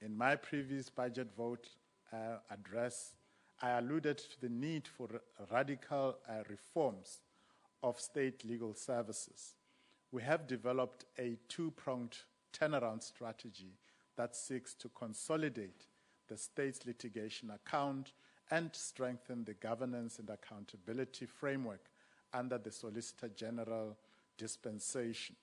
In my previous budget vote address, I alluded to the need for radical reforms of state legal services. We have developed a two-pronged turnaround strategy that seeks to consolidate the state's litigation account and strengthen the governance and accountability framework under the Solicitor General dispensation.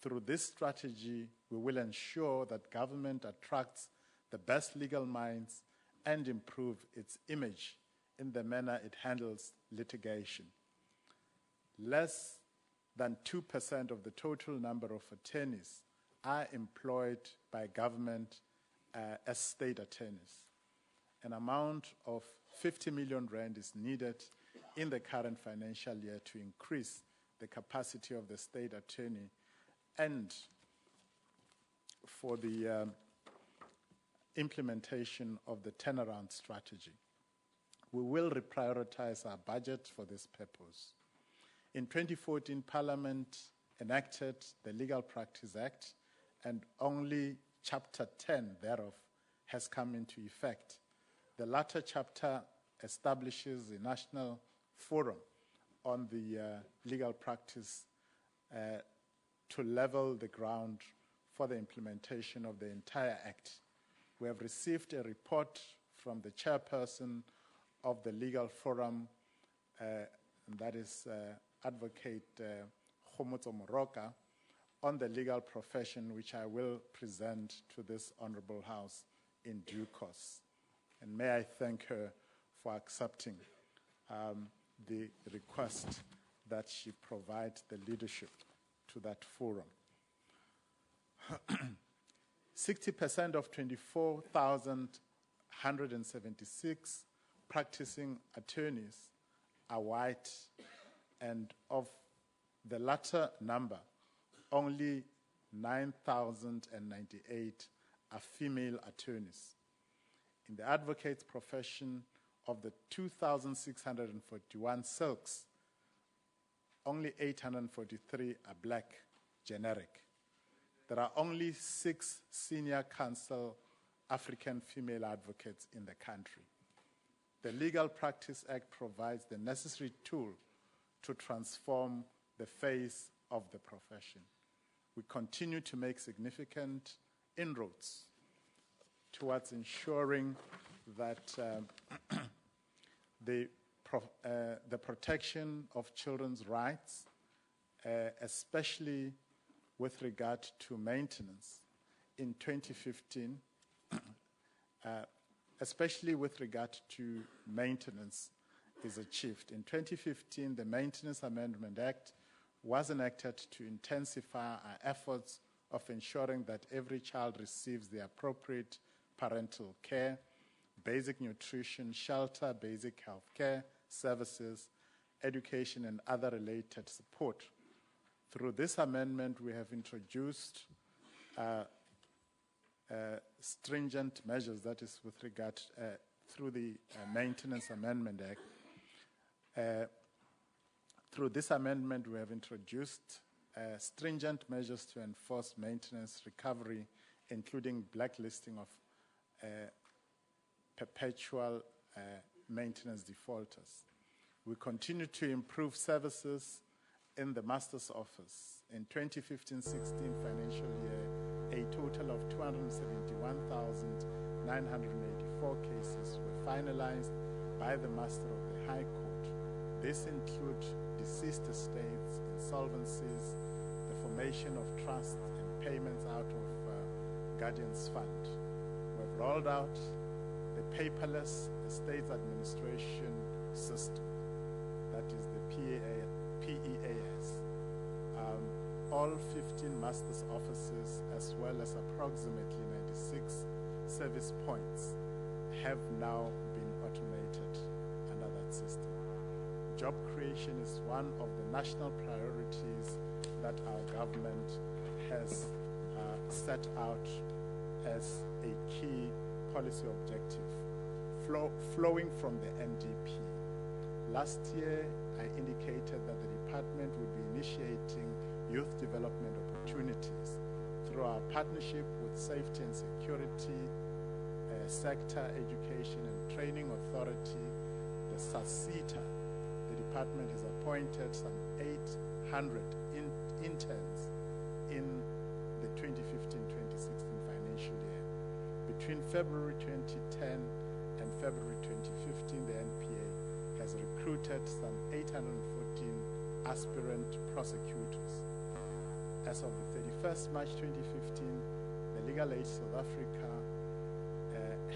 Through this strategy, we will ensure that government attracts the best legal minds and improve its image in the manner it handles litigation. Less than 2% of the total number of attorneys are employed by government as state attorneys. An amount of 50 million rand is needed in the current financial year to increase the capacity of the state attorney and for the implementation of the turnaround strategy. We will reprioritize our budget for this purpose. In 2014, Parliament enacted the Legal Practice Act, and only Chapter 10 thereof has come into effect. The latter chapter establishes a national forum on the legal practice to level the ground for the implementation of the entire Act. We have received a report from the chairperson of the legal forum, and that is Advocate Khomotso Moroka, on the legal profession, which I will present to this Honorable House in due course. And may I thank her for accepting the request that she provide the leadership to that forum. 60% of 24,176 practicing attorneys are white, and of the latter number, only 9,098 are female attorneys. In the advocate's profession, of the 2,641 silks, only 843 are black, generic. There are only 6 senior counsel African female advocates in the country. The Legal Practice Act provides the necessary tool to transform the face of the profession. We continue to make significant inroads towards ensuring that the protection of children's rights, especially with regard to maintenance in 2015, especially with regard to maintenance, is achieved. In 2015, the Maintenance Amendment Act was enacted to intensify our efforts of ensuring that every child receives the appropriate parental care, basic nutrition, shelter, basic health care services, education, and other related support. Through this amendment, we have introduced stringent measures, that is with regard through the Maintenance Amendment Act. Through this amendment, we have introduced stringent measures to enforce maintenance recovery, including blacklisting of perpetual maintenance defaulters. We continue to improve services in the Master's Office. In 2015-16 financial year, a total of 271,984 cases were finalized by the Master of the High Court. This includes deceased estates, insolvencies, the formation of trusts, and payments out of Guardian's Fund. We've rolled out the paperless estates administration system, that is the PEAS. All 15 Master's Offices, as well as approximately 96 service points, have now been automated under that system. Job creation is one of the national priorities that our government has set out as a key policy objective, flowing from the NDP. Last year, I indicated that the department would be initiating youth development opportunities through our partnership with Safety and Security Sector Education and Training Authority, the SACITA, the department has appointed some 800 interns in the 2015-2016 financial year. Between February 2010 and February 2015, the NPA has recruited some 814 aspirant prosecutors. As of the 31st March 2015, the Legal Aid South Africa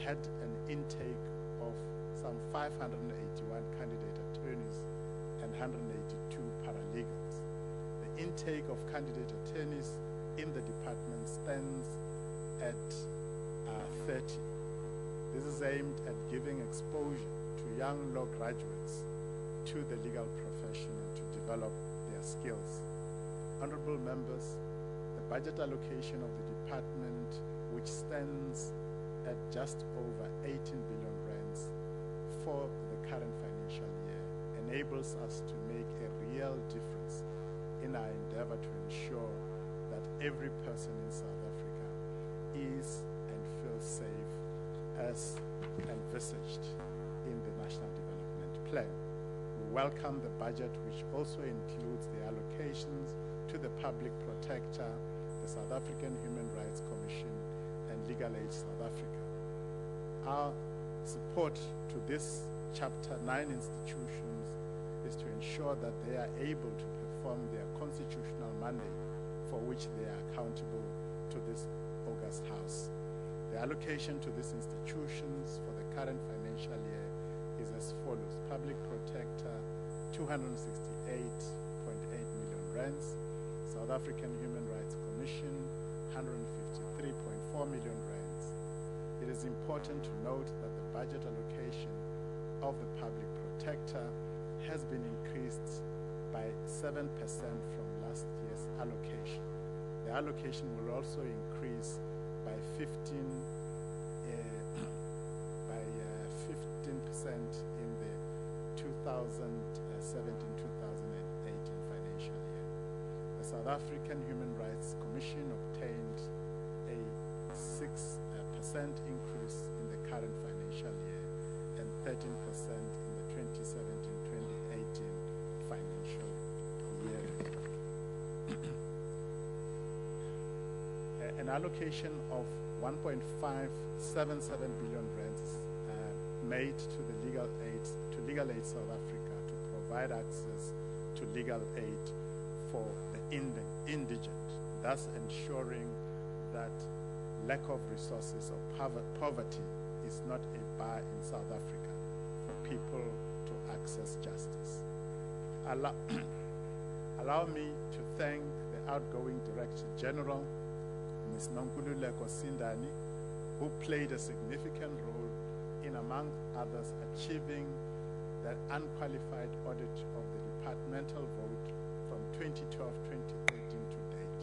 had an intake of some 581 candidate attorneys and 182 paralegals. The intake of candidate attorneys in the department stands at 30. This is aimed at giving exposure to young law graduates to the legal profession and to develop their skills. Honorable members, the budget allocation of the department, which stands at just over 18 billion rands for the current financial year, enables us to make a real difference in our endeavor to ensure that every person in South Africa is and feels safe as envisaged in the National Development Plan. We welcome the budget, which also includes the allocations to the Public Protector, the South African Human Rights Commission, and Legal Aid South Africa. Our support to this Chapter 9 institutions is to ensure that they are able to perform their constitutional mandate for which they are accountable to this august House. The allocation to these institutions for the current financial year is as follows. Public Protector, 268.8 million rands. South African Human Rights Commission, 153.4 million rands. It is important to note that the budget allocation of the Public Protector has been increased by 7% from last year's allocation. The allocation will also increase by 15% in the 2017-2018 financial year. The South African Human Rights Commission obtained a 6% increase in the current financial year and 13% in the 2017-2018 financial year. An allocation of 1.577 billion rands made to the Legal Aid South Africa to provide access to legal aid for the indigent, thus ensuring that lack of resources or poverty is not a bar in South Africa for people to access justice. Allow me to thank the outgoing Director General, Ms. Nonkululeko Sindani, who played a significant role in, among others, achieving the unqualified audit of the departmental vote from 2012-2013 to date.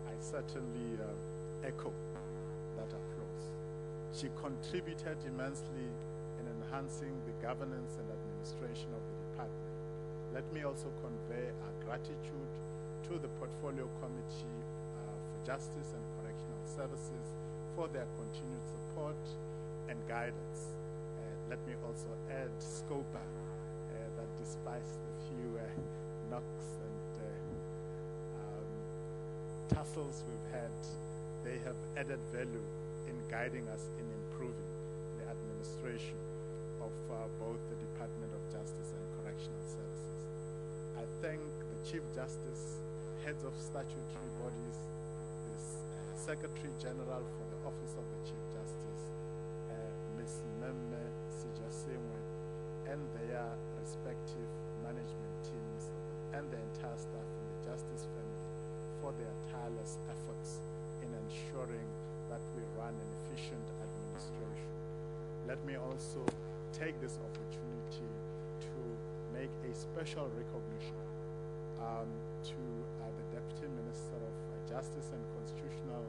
I certainly echo that applause. She contributed immensely in enhancing the governance and administration of the department. Let me also convey our gratitude to the Portfolio Committee for Justice and Correctional Services for their continued support and guidance. Let me also add SCOPA, that despite the few knocks and tussles we've had, they have added value in guiding us in improving the administration of both the Department of Justice and Correctional Services. I thank the Chief Justice, heads of statutory bodies, the Secretary General for the Office of the Chief Justice, Ms. Meme Sijasengwe, and their respective management teams, and the entire staff in the Justice family for their tireless efforts in ensuring that we run an efficient administration. Let me also take this opportunity to make a special recognition to the Deputy Minister of Justice and Constitutional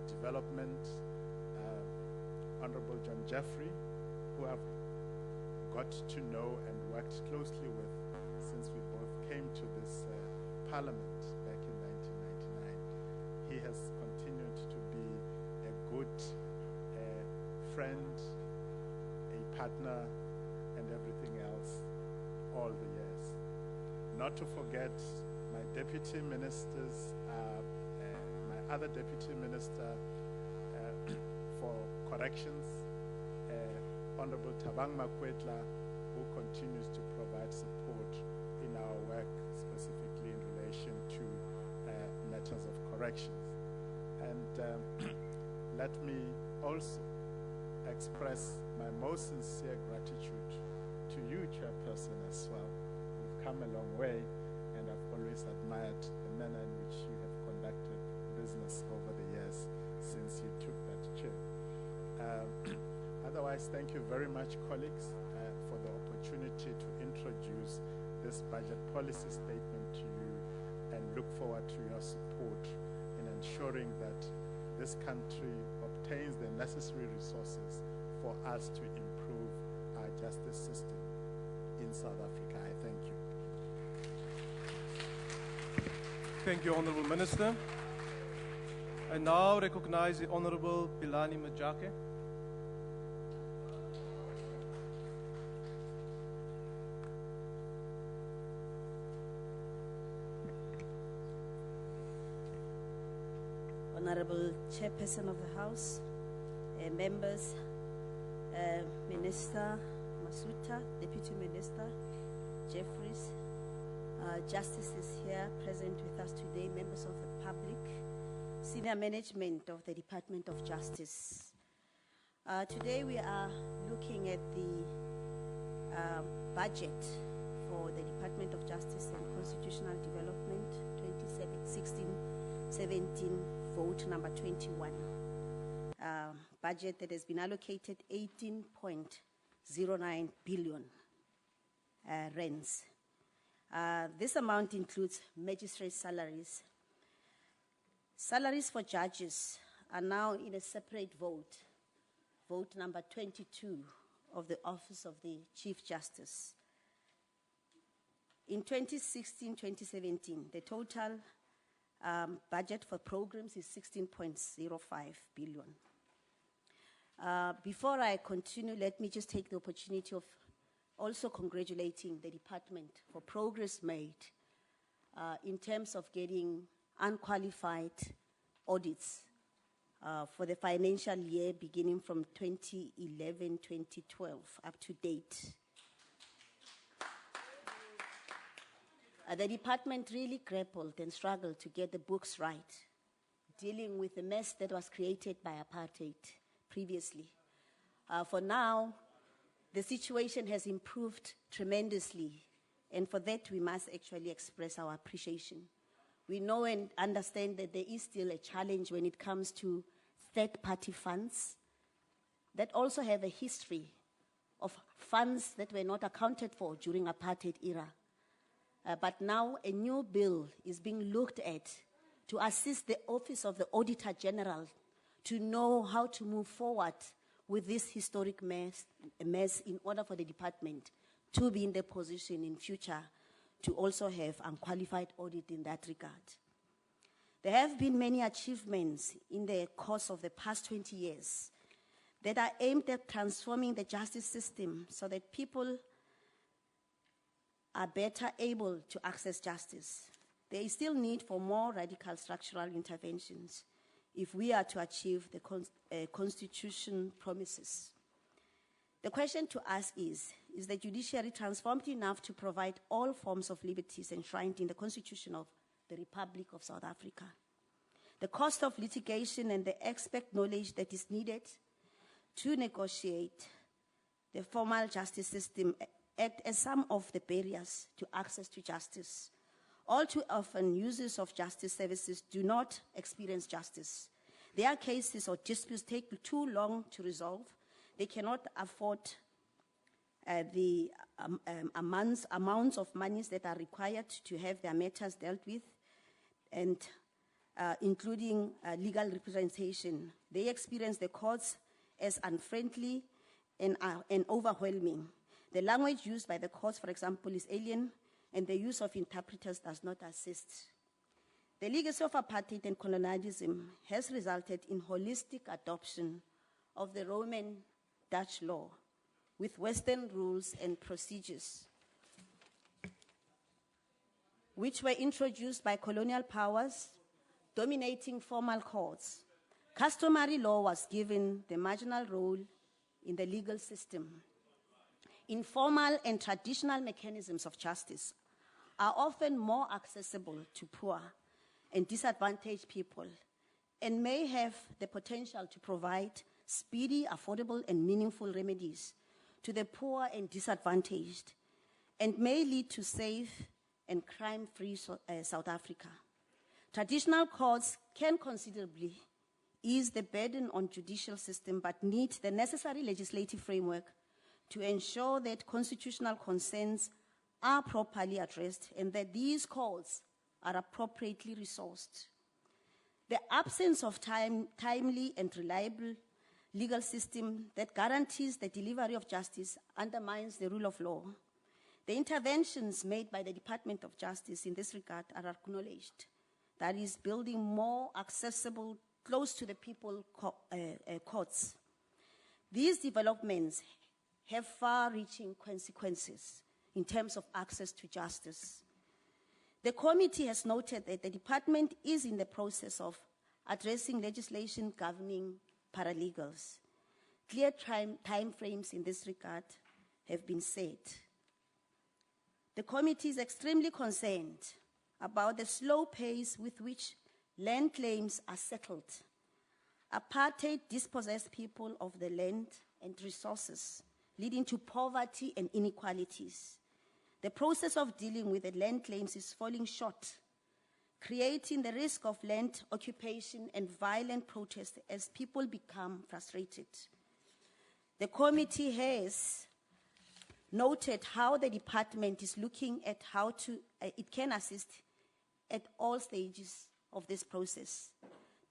Development, Honorable John Jeffrey, who I've got to know and worked closely with since we both came to this Parliament back has continued to be a good friend, a partner, and everything else all the years. Not to forget my deputy ministers, my other deputy minister for corrections, Honorable Tabang Makwetla, who continues to provide support in our work, specifically in relation to matters of corrections. And let me also express my most sincere gratitude to you, Chairperson, as well. You've come a long way, and I've always admired the manner in which you have conducted business over the years since you took that chair. Otherwise, thank you very much, colleagues, for the opportunity to introduce this budget policy statement to you, and look forward to your support in ensuring that this country obtains the necessary resources for us to improve our justice system in South Africa. I thank you. Thank you, Honourable Minister. I now recognize the Honourable Pilani Majake. Honorable Chairperson of the House, members, Minister Masuta, Deputy Minister Jeffries, Justices here present with us today, members of the public, senior management of the Department of Justice. Today we are looking at the budget for the Department of Justice and Constitutional Development 2016-17. Vote number 21. Budget that has been allocated 18.09 billion rands. This amount includes magistrate salaries. Salaries for judges are now in a separate vote, vote number 22 of the Office of the Chief Justice. In 2016-2017, the total budget for programs is 16.05 billion. Before I continue, let me just take the opportunity of also congratulating the department for progress made in terms of getting unqualified audits for the financial year beginning from 2011-2012 up to date. The department really grappled and struggled to get the books right, dealing with the mess that was created by apartheid previously. For now, the situation has improved tremendously, and for that we must actually express our appreciation. We know and understand that there is still a challenge when it comes to third-party funds that also have a history of funds that were not accounted for during apartheid era. But now a new bill is being looked at to assist the Office of the Auditor General to know how to move forward with this historic mess in order for the department to be in the position in future to also have unqualified audit in that regard. There have been many achievements in the course of the past 20 years that are aimed at transforming the justice system so that people are better able to access justice. There is still need for more radical structural interventions if we are to achieve the Constitution promises. The question to ask is the judiciary transformed enough to provide all forms of liberties enshrined in the Constitution of the Republic of South Africa? The cost of litigation and the expert knowledge that is needed to negotiate the formal justice system act as some of the barriers to access to justice. All too often, users of justice services do not experience justice. Their cases or disputes take too long to resolve. They cannot afford the amounts of monies that are required to have their matters dealt with, and including legal representation. They experience the courts as unfriendly and overwhelming. The language used by the courts, for example, is alien, and the use of interpreters does not assist. The legacy of apartheid and colonialism has resulted in holistic adoption of the Roman Dutch law with Western rules and procedures, which were introduced by colonial powers dominating formal courts. Customary law was given the marginal role in the legal system. Informal and traditional mechanisms of justice are often more accessible to poor and disadvantaged people and may have the potential to provide speedy, affordable, and meaningful remedies to the poor and disadvantaged, and may lead to safe and crime-free South Africa. Traditional courts can considerably ease the burden on judicial system, but need the necessary legislative framework to ensure that constitutional concerns are properly addressed and that these courts are appropriately resourced. The absence of timely and reliable legal system that guarantees the delivery of justice undermines the rule of law. The interventions made by the Department of Justice in this regard are acknowledged. That is, building more accessible, close to the people courts. These developments have far-reaching consequences in terms of access to justice. The committee has noted that the department is in the process of addressing legislation governing paralegals. Clear time frames in this regard have been set. The committee is extremely concerned about the slow pace with which land claims are settled. Apartheid dispossessed people of the land and resources, leading to poverty and inequalities. The process of dealing with the land claims is falling short, creating the risk of land occupation and violent protest as people become frustrated. The committee has noted how the department is looking at how it can assist at all stages of this process.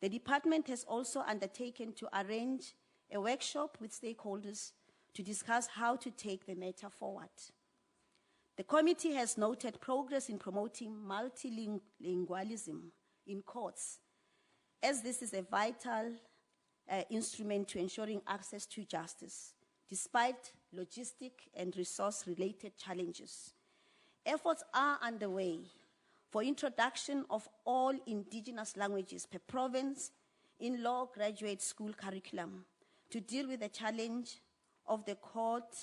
The department has also undertaken to arrange a workshop with stakeholders to discuss how to take the matter forward. The committee has noted progress in promoting multilingualism in courts, as this is a vital instrument to ensuring access to justice, despite logistic and resource-related challenges. Efforts are underway for introduction of all indigenous languages per province in law graduate school curriculum to deal with the challenge of the court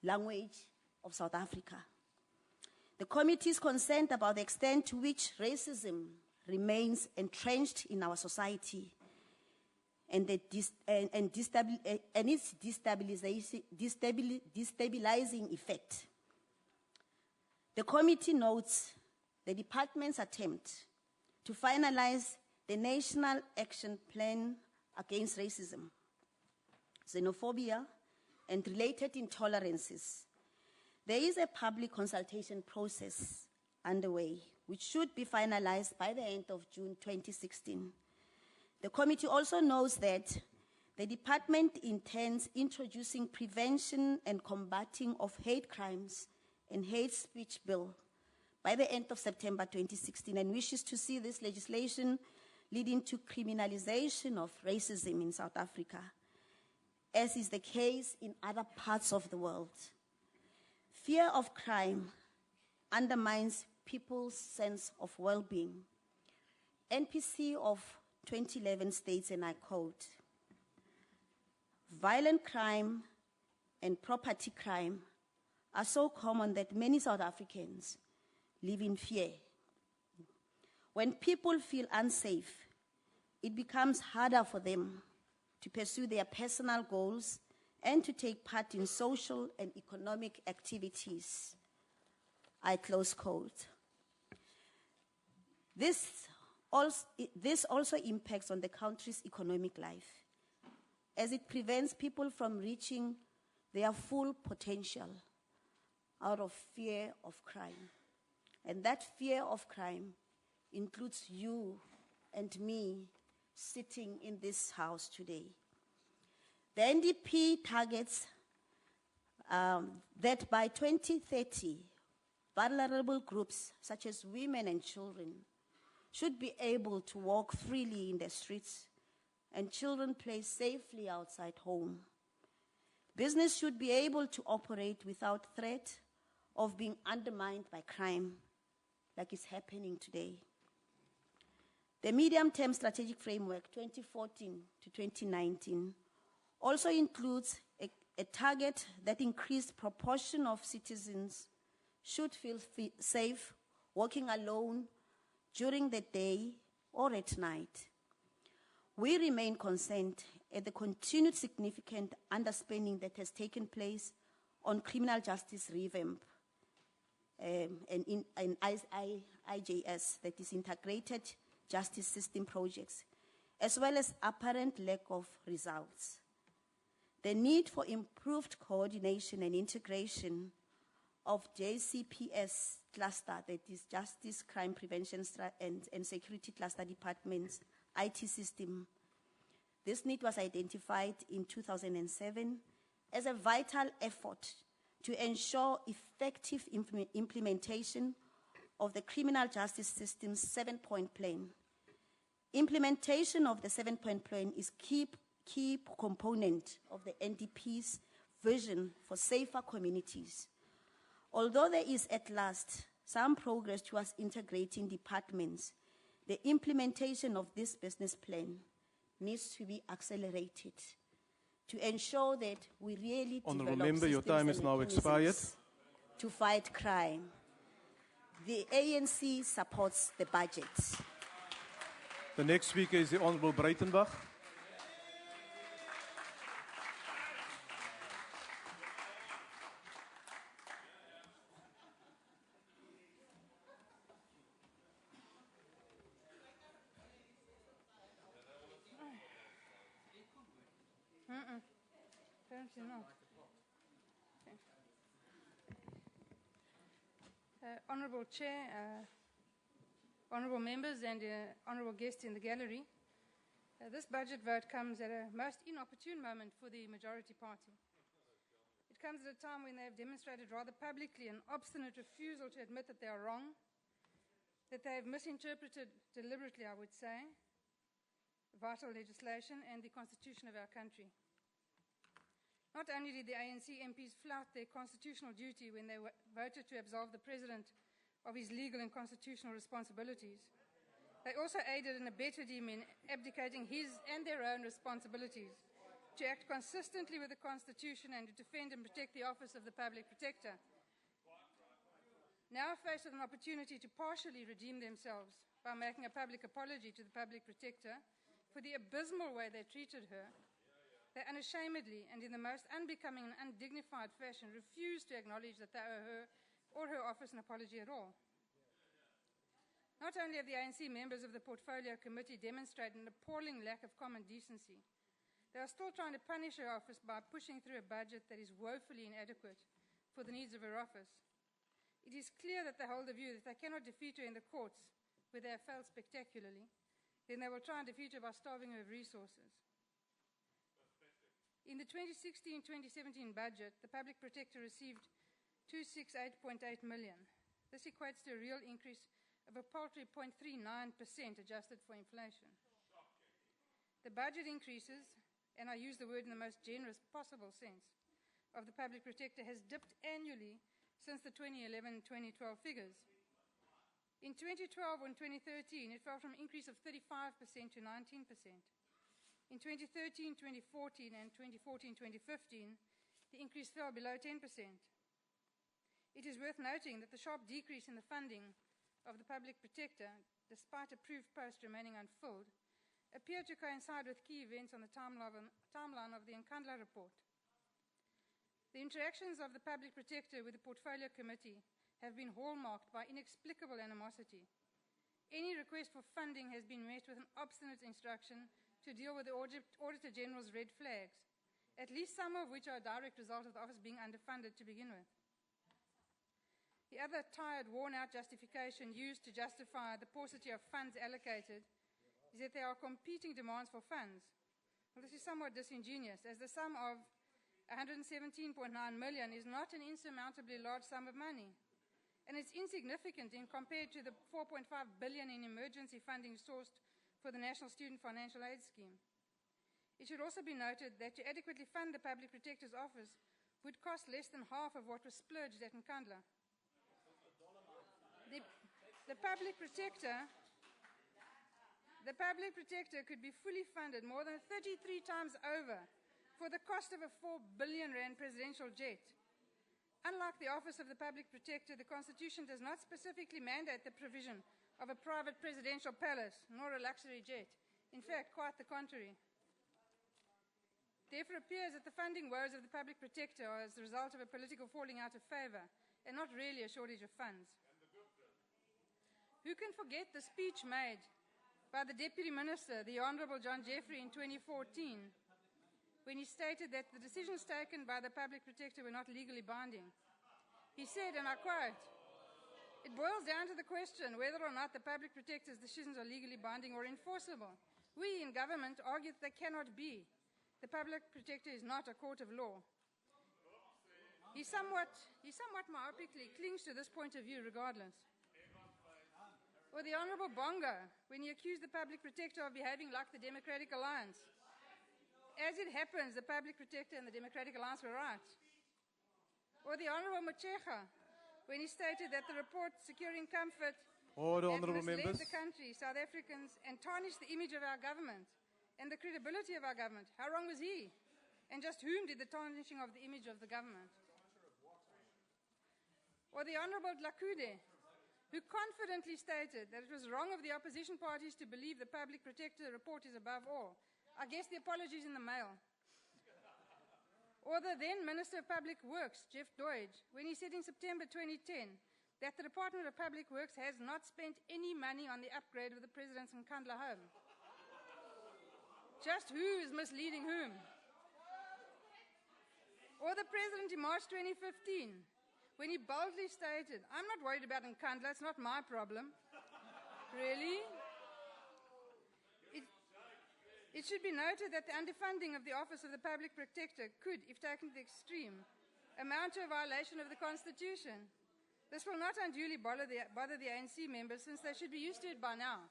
language of South Africa. The committee is concerned about the extent to which racism remains entrenched in our society and its destabilizing effect. The committee notes the department's attempt to finalize the National Action Plan against racism, xenophobia, and related intolerances. There is a public consultation process underway, which should be finalized by the end of June 2016. The committee also knows that the department intends introducing prevention and combating of hate crimes and hate speech bill by the end of September 2016 and wishes to see this legislation leading to criminalization of racism in South Africa, as is the case in other parts of the world. Fear of crime undermines people's sense of well-being. NPC of 2011 states, and I quote, "Violent crime and property crime are so common that many South Africans live in fear. When people feel unsafe, it becomes harder for them to pursue their personal goals and to take part in social and economic activities." I close quote. This also impacts on the country's economic life, as it prevents people from reaching their full potential out of fear of crime. And that fear of crime includes you and me sitting in this house today. The NDP targets that by 2030, vulnerable groups such as women and children should be able to walk freely in the streets and children play safely outside home. Business should be able to operate without threat of being undermined by crime, like is happening today. The medium-term strategic framework, 2014 to 2019, also includes a target that increased proportion of citizens should feel safe walking alone during the day or at night. We remain concerned at the continued significant underspending that has taken place on criminal justice revamp and IJS, that is Integrated Justice System projects, as well as apparent lack of results. The need for improved coordination and integration of JCPS cluster, that is Justice, Crime Prevention and Security Cluster Department's IT system. This need was identified in 2007 as a vital effort to ensure effective implementation of the criminal justice system's 7-point plan. Implementation of the 7-point plan is key component of the NDP's vision for safer communities. Although there is at last some progress towards integrating departments, the implementation of this business plan needs to be accelerated to ensure that we really Honourable develop Member, your systems time and is now mechanisms expired. to fight crime. The ANC supports the budget. The next speaker is the Honourable Breitenbach. Honourable Chair, honourable members and honourable guests in the gallery, this budget vote comes at a most inopportune moment for the majority party. It comes at a time when they have demonstrated rather publicly an obstinate refusal to admit that they are wrong, that they have misinterpreted deliberately, I would say, vital legislation and the constitution of our country. Not only did the ANC MPs flout their constitutional duty when they voted to absolve the President of his legal and constitutional responsibilities, they also aided and abetted him in abdicating his and their own responsibilities to act consistently with the Constitution and to defend and protect the office of the Public Protector. Now faced with an opportunity to partially redeem themselves by making a public apology to the Public Protector for the abysmal way they treated her, they unashamedly and in the most unbecoming and undignified fashion refuse to acknowledge that they owe her or her office an apology at all. Not only have the ANC members of the Portfolio Committee demonstrated an appalling lack of common decency, they are still trying to punish her office by pushing through a budget that is woefully inadequate for the needs of her office. It is clear that they hold the view that they cannot defeat her in the courts, where they have failed spectacularly, then they will try and defeat her by starving her of resources. In the 2016-2017 budget, the Public Protector received 268.8 million. This equates to a real increase of a paltry 0.39% adjusted for inflation. The budget increases, and I use the word in the most generous possible sense, of the Public Protector has dipped annually since the 2011-2012 figures. In 2012 and 2013, it fell from an increase of 35% to 19%. In 2013, 2014, and 2014, 2015, the increase fell below 10%. It is worth noting that the sharp decrease in the funding of the Public Protector, despite approved posts remaining unfilled, appeared to coincide with key events on the timeline of the Nkandla report. The interactions of the Public Protector with the Portfolio Committee have been hallmarked by inexplicable animosity. Any request for funding has been met with an obstinate instruction to deal with the Auditor General's red flags, at least some of which are a direct result of the office being underfunded to begin with. The other tired, worn-out justification used to justify the paucity of funds allocated is that there are competing demands for funds. Well, this is somewhat disingenuous, as the sum of 117.9 million is not an insurmountably large sum of money. and it's insignificant in compared to the 4.5 billion in emergency funding sourced for the National Student Financial Aid Scheme. It should also be noted that to adequately fund the Public Protector's Office would cost less than half of what was splurged at Nkandla. The Public Protector could be fully funded more than 33 times over for the cost of a 4 billion rand presidential jet. Unlike the Office of the Public Protector, the Constitution does not specifically mandate the provision of a private presidential palace, nor a luxury jet. In fact, quite the contrary. Therefore, it appears that the funding woes of the Public Protector are as a result of a political falling out of favour, and not really a shortage of funds. Who can forget the speech made by the Deputy Minister, the Honourable John Jeffrey, in 2014, when he stated that the decisions taken by the Public Protector were not legally binding? He said, and I quote, "It boils down to the question whether or not the Public Protector's decisions are legally binding or enforceable. We in government argue that they cannot be. The Public Protector is not a court of law." He somewhat myopically clings to this point of view regardless. Or the Honourable Bongo, when he accused the Public Protector of behaving like the Democratic Alliance. As it happens, the Public Protector and the Democratic Alliance were right. Or the Honourable Mochega, when he stated that the report securing comfort has misled the country, South Africans, and tarnished the image of our government and the credibility of our government. How wrong was he? And just whom did the tarnishing of the image of the government? Or the Honourable Dlakude, who confidently stated that it was wrong of the opposition parties to believe the Public Protector report is above all. I guess the apologies in the mail. Or the then Minister of Public Works, Jeff Deutsch, when he said in September 2010 that the Department of Public Works has not spent any money on the upgrade of the President's Nkandla home. Just who is misleading whom? Or the President in March 2015, when he boldly stated, "I'm not worried about Nkandla, it's not my problem." Really? It should be noted that the underfunding of the Office of the Public Protector could, if taken to the extreme, amount to a violation of the Constitution. This will not unduly bother the ANC members, since they should be used to it by now.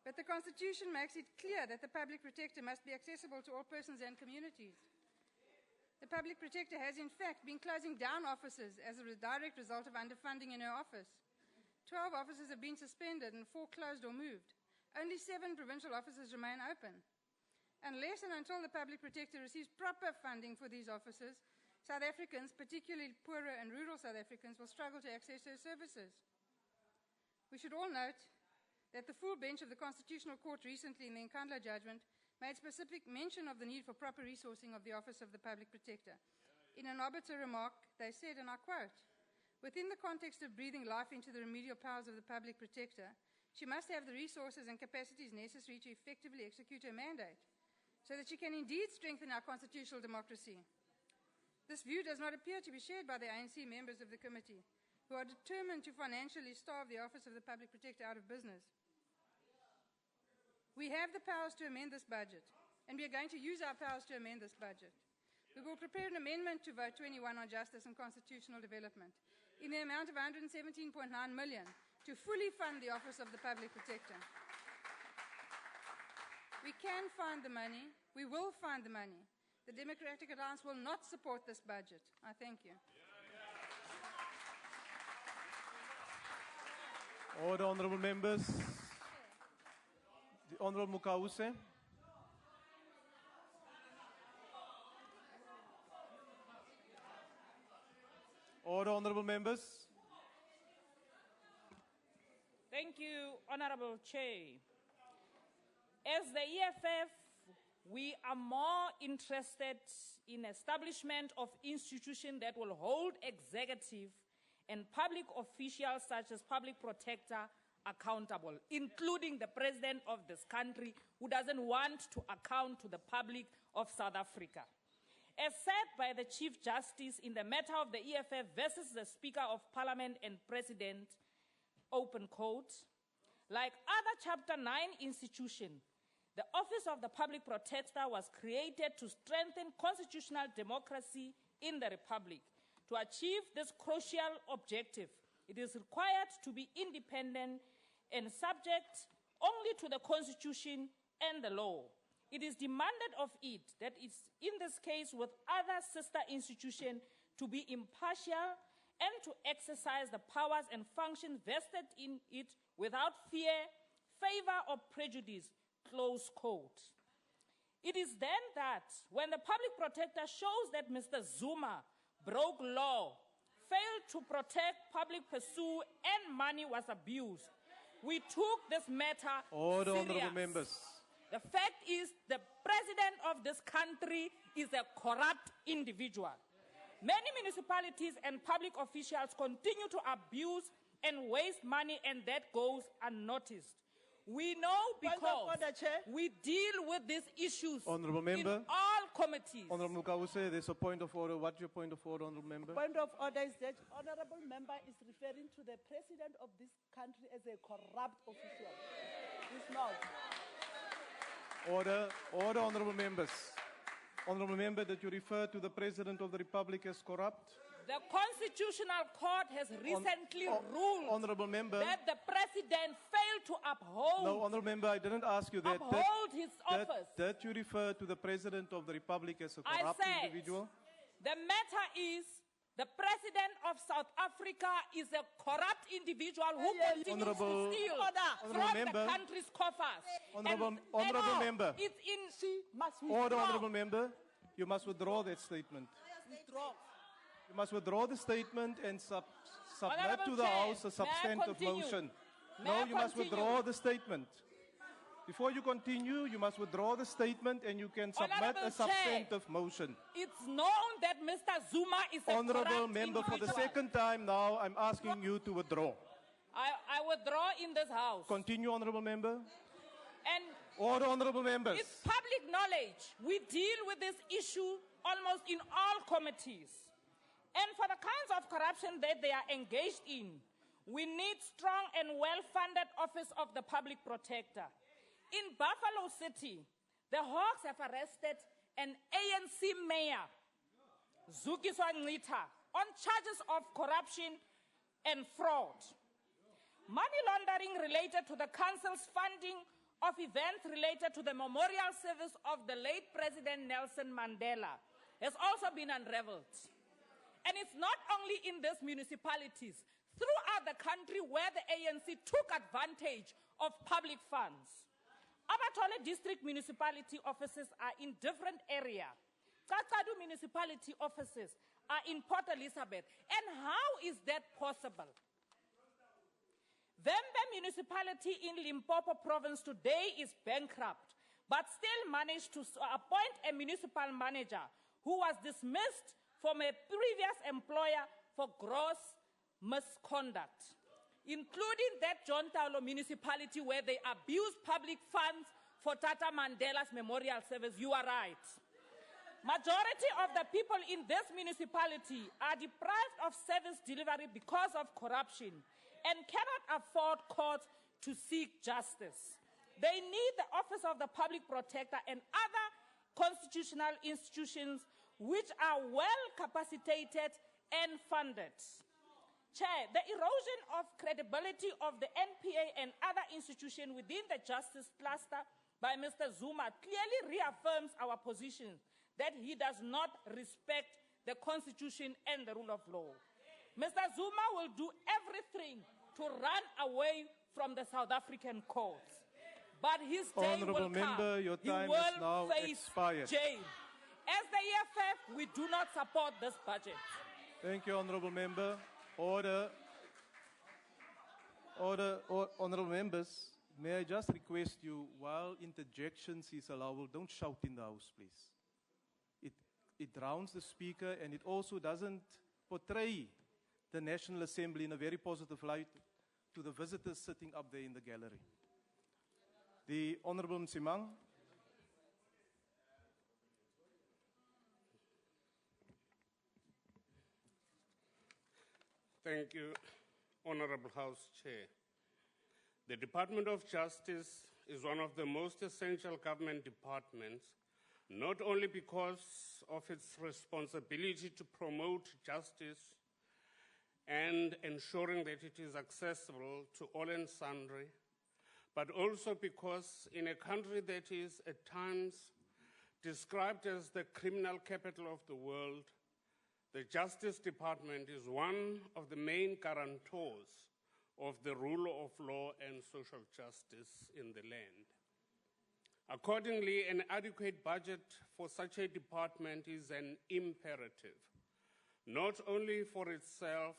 But the Constitution makes it clear that the Public Protector must be accessible to all persons and communities. The Public Protector has, in fact, been closing down offices as a direct result of underfunding in her office. 12 offices have been suspended and 4 closed or moved. Only 7 provincial offices remain open. Unless and until the Public Protector receives proper funding for these offices, South Africans, particularly poorer and rural South Africans, will struggle to access her services. We should all note that the full bench of the Constitutional Court recently in the Nkandla judgment made specific mention of the need for proper resourcing of the Office of the Public Protector. In an arbiter remark, they said, and I quote, "Within the context of breathing life into the remedial powers of the Public Protector, she must have the resources and capacities necessary to effectively execute her mandate, so that she can indeed strengthen our constitutional democracy." This view does not appear to be shared by the ANC members of the committee, who are determined to financially starve the Office of the Public Protector out of business. We have the powers to amend this budget, and we are going to use our powers to amend this budget. We will prepare an amendment to Vote 21 on justice and constitutional development in the amount of 117.9 million to fully fund the Office of the Public Protector. We can find the money. We will find the money. The Democratic Alliance will not support this budget. I thank you. Order, honourable members. The Honourable Mukause. Order, honourable members. Thank you, Honourable Chair. As the EFF, we are more interested in establishment of institutions that will hold executive and public officials such as Public Protector accountable, including the President of this country, who doesn't want to account to the public of South Africa. As said by the Chief Justice in the matter of the EFF versus the Speaker of Parliament and President, open quote, like other Chapter 9 institutions, the Office of the Public Protector was created to strengthen constitutional democracy in the Republic. To achieve this crucial objective, It is required to be independent and subject only to the Constitution and the law. It is demanded of it that it's, in this case with other sister institutions, to be impartial and to exercise the powers and functions vested in it without fear, favor, or prejudice, close quote. It is then that when the public protector shows that Mr. Zuma broke law, failed to protect public pursuit, and money was abused, we took this matter Order, serious. honorable members. The fact is the president of this country is a corrupt individual. Many municipalities and public officials continue to abuse and waste money, and that goes unnoticed. We know Point of because order, Chair. we deal with these issues Honourable member. in all committees. Honourable Kause, there's a point of order. What's your point of order, honourable member? Point of order is that honorable member is referring to the president of this country as a corrupt official. He's not. Order, honourable members. Honourable member, that you refer to the President of the Republic as corrupt? The Constitutional Court has recently ruled Honourable member. that the president failed to uphold, No, honourable member, I didn't ask you that. uphold his office. That you refer to the President of the Republic as a I corrupt said, individual? the matter is the president of South Africa is a corrupt individual who continues Honourable- to steal Honourable from member. the country's coffers. Honourable member. It's in She must Order, withdraw. honourable member. You must withdraw that statement. Withdraw. You must withdraw the statement and submit Honourable to the Chair, House a may I substantive continue? motion. May No, I you must continue? withdraw the statement. Before you continue, you must withdraw the statement and you can submit Honourable a Chair. substantive motion. It's known that Mr. Zuma is a Honourable corrupt member, for the individual. second time now, I'm asking you to withdraw. I withdraw in this house. Continue, honourable member. And Order, honourable members. it's public knowledge. We deal with this issue almost in all committees. And for the kinds of corruption that they are engaged in, we need strong and well-funded Office of the Public Protector. In Buffalo City, the Hawks have arrested an ANC mayor, Zukiswa Ncitha, on charges of corruption and fraud. Money laundering related to the council's funding of events related to the memorial service of the late President Nelson Mandela has also been unraveled. And it's not only in these municipalities, throughout the country where the ANC took advantage of public funds. Abatole district municipality offices are in different areas. Kakadu municipality offices are in Port Elizabeth. And how is that possible? Vembe municipality in Limpopo province today is bankrupt, but still managed to appoint a municipal manager who was dismissed from a previous employer for gross misconduct, including that John Taulo municipality where they abused public funds for Tata Mandela's memorial service. You are right. Majority of the people in this municipality are deprived of service delivery because of corruption and cannot afford courts to seek justice. They need the Office of the Public Protector and other constitutional institutions which are well capacitated and funded. Chair, the erosion of credibility of the NPA and other institutions within the justice cluster by Mr. Zuma clearly reaffirms our position that he does not respect the Constitution and the rule of law. Mr. Zuma will do everything to run away from the South African courts. But his day Honourable will member, come. your He time will is now face expired. jail. As the EFF, we do not support this budget. Thank you, honourable member. Order, honourable members. May I just request you, while interjections is allowable, don't shout in the House, please. It drowns the speaker and it also doesn't portray the National Assembly in a very positive light to the visitors sitting up there in the gallery. The Honourable Msimang. Thank you, Honorable House Chair. The Department of Justice is one of the most essential government departments, not only because of its responsibility to promote justice and ensuring that it is accessible to all and sundry, but also because in a country that is at times described as the criminal capital of the world, the Justice Department is one of the main guarantors of the rule of law and social justice in the land. Accordingly, an adequate budget for such a department is an imperative, not only for itself,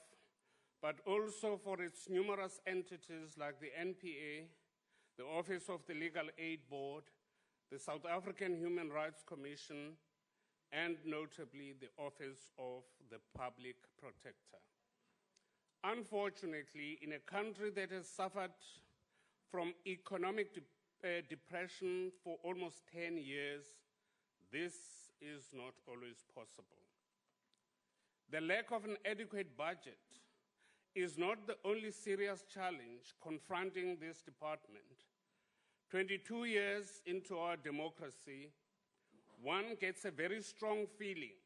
but also for its numerous entities like the NPA, the Office of the Legal Aid Board, the South African Human Rights Commission, and notably the Office of the Public Protector. Unfortunately, in a country that has suffered from economic depression for almost 10 years, this is not always possible. The lack of an adequate budget is not the only serious challenge confronting this department. 22 years into our democracy, one gets a very strong feeling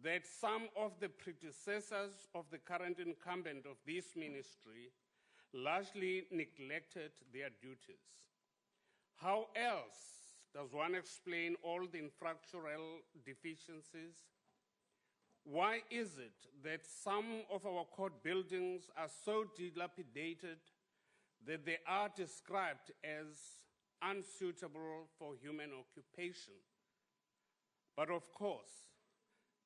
that some of the predecessors of the current incumbent of this ministry largely neglected their duties. How else does one explain all the infrastructural deficiencies? Why is it that some of our court buildings are so dilapidated that they are described as unsuitable for human occupation? But of course,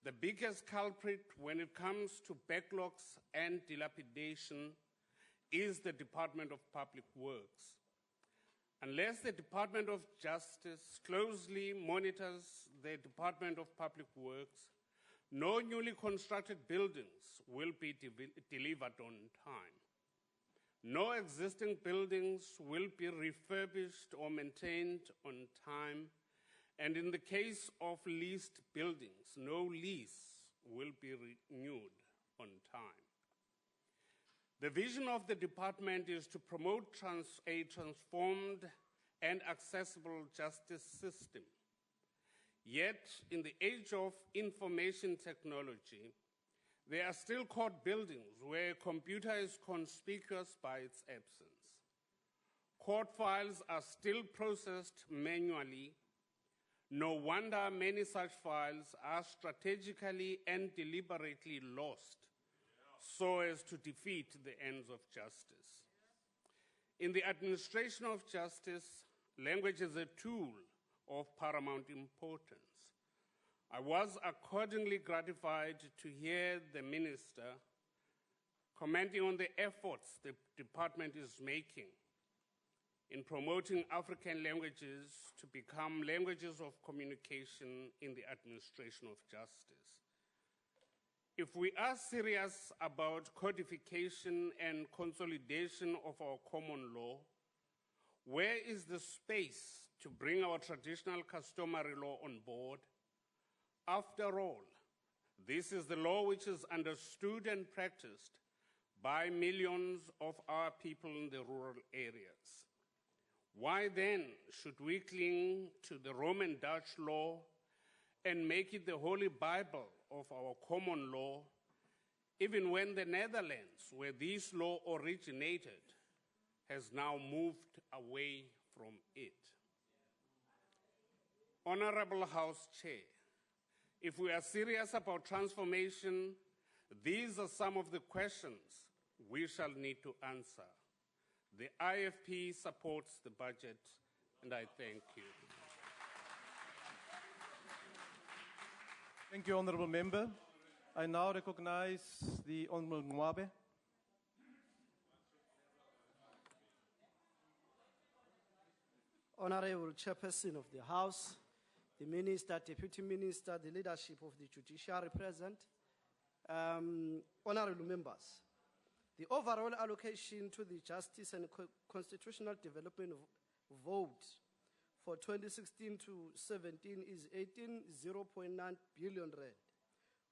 the biggest culprit when it comes to backlogs and dilapidation is the Department of Public Works. Unless the Department of Justice closely monitors the Department of Public Works, no newly constructed buildings will be delivered on time. No existing buildings will be refurbished or maintained on time. And in the case of leased buildings, no lease will be renewed on time. The vision of the department is to promote a transformed and accessible justice system. Yet, in the age of information technology, there are still court buildings where a computer is conspicuous by its absence. Court files are still processed manually. No wonder many such files are strategically and deliberately lost so as to defeat the ends of justice. In the administration of justice, language is a tool of paramount importance. I was accordingly gratified to hear the minister commenting on the efforts the department is making in promoting African languages to become languages of communication in the administration of justice. If we are serious about codification and consolidation of our common law, where is the space to bring our traditional customary law on board? After all, this is the law which is understood and practiced by millions of our people in the rural areas. Why then should we cling to the Roman Dutch law and make it the Holy Bible of our common law, even when the Netherlands, where this law originated, has now moved away from it? Honorable House Chair, if we are serious about transformation, these are some of the questions we shall need to answer. The IFP supports the budget, and I thank you. Thank you, Honourable Member. I now recognize the Honourable Ngwabe. Honorable Chairperson of the House, the Minister, Deputy Minister, the leadership of the judiciary present, honorable members, the overall allocation to the Justice and Constitutional Development vote for 2016 to 17 is 18.0.9 billion rand,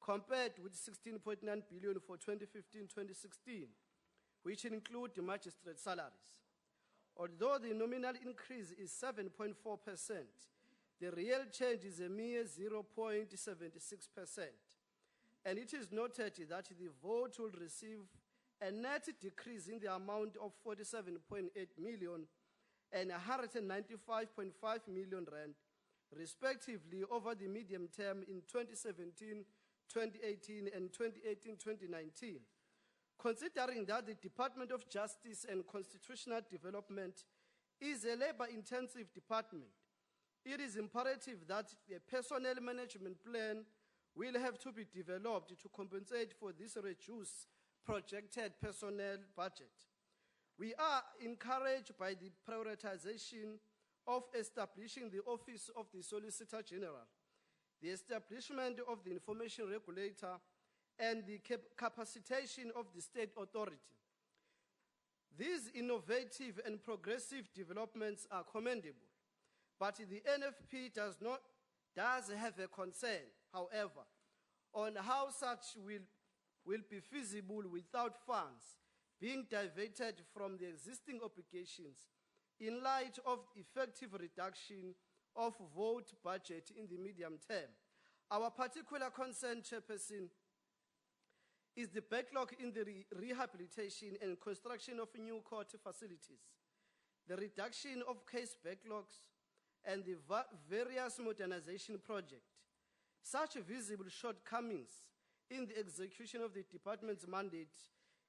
compared with 16.9 billion for 2015-2016, which include the magistrate salaries. Although the nominal increase is 7.4%, the real change is a mere 0.76%. and it is noted that the vote will receive a net decrease in the amount of 47.8 million and 195.5 million rand, respectively, over the medium term in 2017, 2018, and 2018, 2019. Considering that the Department of Justice and Constitutional Development is a labor-intensive department, it is imperative that a personnel management plan will have to be developed to compensate for this reduced projected personnel budget. We are encouraged by the prioritization of establishing the Office of the Solicitor General, the establishment of the Information Regulator, and the capacitation of the State Authority. These innovative and progressive developments are commendable, but the NFP does have a concern, however, on how such will be feasible without funds being diverted from the existing obligations in light of effective reduction of vote budget in the medium term. Our particular concern, Chairperson, is the backlog in the rehabilitation and construction of new court facilities, the reduction of case backlogs, and the various modernization projects. Such visible shortcomings in the execution of the department's mandate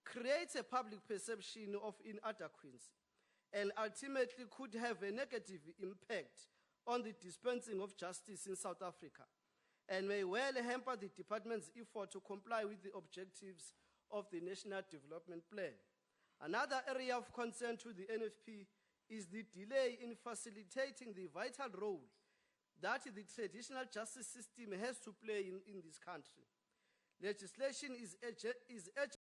creates a public perception of inadequacy and ultimately could have a negative impact on the dispensing of justice in South Africa, and may well hamper the department's effort to comply with the objectives of the National Development Plan. Another area of concern to the NFP is the delay in facilitating the vital role that the traditional justice system has to play in this country. Legislation is urgent